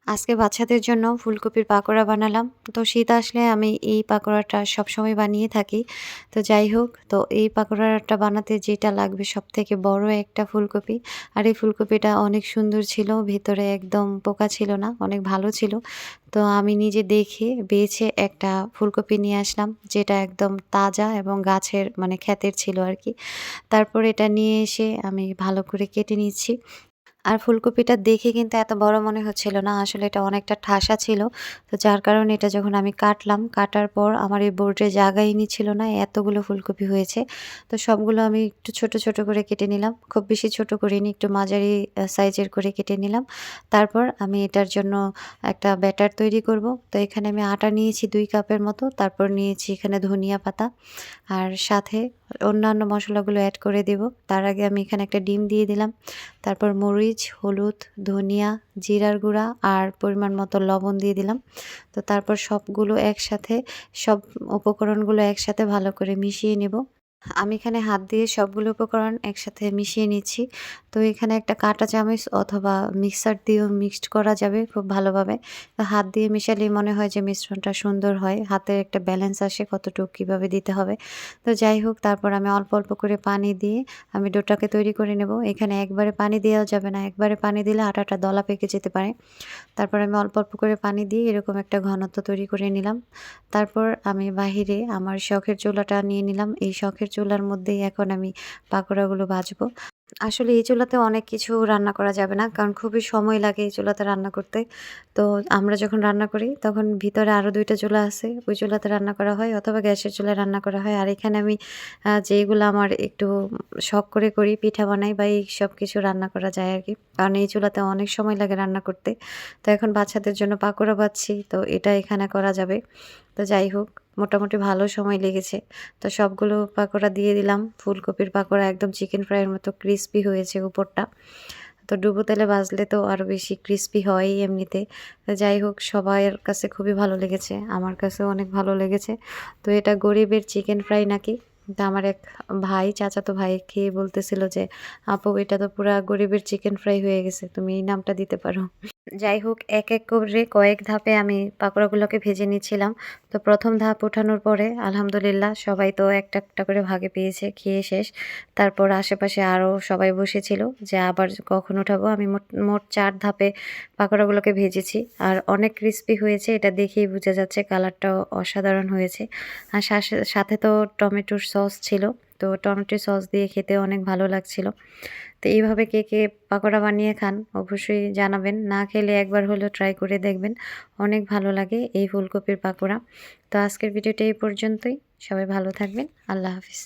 আজকে বাচ্চাদের জন্য ফুলকপির পাকোড়া বানালাম। তো শীত আসলে আমি এই পাকোড়াটা সবসময় বানিয়ে থাকি। তো যাই হোক, তো এই পাকোড়াটা বানাতে যেটা লাগবে সবথেকে বড় একটা ফুলকপি। আর এই ফুলকপিটা অনেক সুন্দর ছিল, ভেতরে একদম পোকা ছিল না, অনেক ভালো ছিল। তো আমি নিজে দেখে বেছে একটা ফুলকপি নিয়ে আসলাম, যেটা একদম তাজা এবং গাছের মানে ক্ষেতের ছিল আরকি। তারপর এটা নিয়ে এসে আমি ভালো করে কেটে নিচ্ছি। আর ফুলকপিটা দেখে কিন্তু এত বড় মনে হচ্ছিল না। আসলে এটা অনেকটা ঠাসা ছিল। তো যার কারণে এটা যখন আমি কাটলাম, কাটার পর আমার এই বোর্ডে জাগাই নিচ্ছিল না। এতগুলো ফুলকপি হয়েছে। তো সবগুলো আমি একটু ছোট, ছোট করে কেটে নিলাম। খুব বেশি ছোট করিনি, একটু মাঝারি সাইজের করে কেটে নিলাম। তারপর আমি এটার জন্য একটা ব্যাটার তৈরি করব। তো এখানে আমি আটা নিয়েছি ২ কাপের মতো। তারপর নিয়েছি এখানে ধনিয়া পাতা। আর সাথে অন্যান্য মসলাগুলো এড করে দেব। তার আগে আমি এখানে একটা ডিম দিয়ে দিলাম। তারপর মরিচ, হলুদ, ধনিয়া, জিরার গুঁড়া আর পরিমাণ মতো লবণ দিয়ে দিলাম। তো তারপর সবগুলো একসাথে সব উপকরণগুলো একসাথে ভালো করে মিশিয়ে নেব। আমি এখানে হাত দিয়ে সবগুলো উপকরণ একসাথে মিশিয়ে নিচ্ছি। তো এখানে একটা কাঁটা চামচ অথবা মিক্সার দিয়েও মিক্সড করা যাবে খুব ভালোভাবে। তো হাত দিয়ে মিশালেই মনে হয় যে মিশ্রণটা সুন্দর হয়। হাতের একটা ব্যালেন্স আসে কতটুকু কীভাবে দিতে হবে। তো যাই হোক, তারপর আমি অল্প, অল্প করে পানি দিয়ে আমি ডোটাকে তৈরি করে নেব। এখানে একবারে পানি দেওয়া যাবে না। একবারে পানি দিলে আটাটা দলা পেকে যেতে পারে। তারপর আমি অল্প, অল্প করে পানি দিয়ে এরকম একটা ঘনত্ব তৈরি করে নিলাম। তারপর আমি বাহিরে আমার শখের চুলাটা নিয়ে নিলাম। এই শখের চুলার মধ্যেই এখন আমি পাকোড়াগুলো ভাজবো। আসলে এই চুলাতে অনেক কিছু রান্না করা যাবে না। কারণ খুবই সময় লাগে এই চুলাতে রান্না করতে। তো আমরা যখন রান্না করি তখন ভিতরে আরো ২ টা চুলা আছে। ওই চুলাতে রান্না করা হয় অথবা গ্যাসের চুলায় রান্না করা হয়। আর এখানে আমি যেইগুলো আমার একটু শখ করে করি, পিঠা বানাই বা এইসব কিছু রান্না করা যায় আরকি। কারণ এই চুলাতে অনেক সময় লাগে রান্না করতে। তো এখন বাচ্চাদের জন্য পাকোড়া ভাজছি। তো এটা এখানে করা যাবে। তো যাই হোক, মোটামুটি ভালো সময় লেগেছে। তো সবগুলো পাকোড়া দিয়ে দিলাম। ফুলকপির পাকোড়া একদম চিকেন ফ্রাইয়ের মতো ক্রিসপি হয়েছে উপরটা। তো ডুবো তেলে ভাজলে তো আরো বেশি ক্রিসপি হয়ই এমনিতে। তো যাই হোক, সবার কাছে খুবই ভালো লেগেছে। আমার কাছেও অনেক ভালো লেগেছে। তো এটা গরিবের চিকেন ফ্রাই নাকি? তো আমার এক ভাই, চাচাতো ভাই খেয়ে বলতেছিল যে, "আপু, এটা তো পুরা গরিবের চিকেন ফ্রাই হয়ে গেছে। তুমি এই নামটা দিতে পারো।" যাই হোক, এক, এক করে কয়েক ধাপে আমি পাকোড়াগুলোকে ভেজে নিচ্ছিলাম। তো ১ম ধাপ ওঠানোর পরে আলহামদুলিল্লাহ সবাই তো একটা, একটা করে ভাগে পেয়েছে, খেয়ে শেষ। তারপর আশেপাশে আরও সবাই বসেছিল যে আবার কখন উঠাবো। আমি মোট মোট ৪ ধাপে পাকোড়াগুলোকে ভেজেছি। আর অনেক ক্রিসপি হয়েছে, এটা দেখেই বোঝা যাচ্ছে। কালারটাও অসাধারণ হয়েছে। আর সাথে তো টমেটোর সস ছিল। তো টমেটো সস দিয়ে খেতে অনেক ভালো লাগছিল। তো এইভাবে কে, কে পাকোড়া বানিয়ে খান অবশ্যই জানাবেন। না খেলে একবার হলেও ট্রাই করে দেখবেন। অনেক ভালো লাগে এই ফুলকপির পাকোড়া। তো আজকের ভিডিওটা এই পর্যন্তই। সবাই ভালো থাকবেন। আল্লাহ হাফিজ।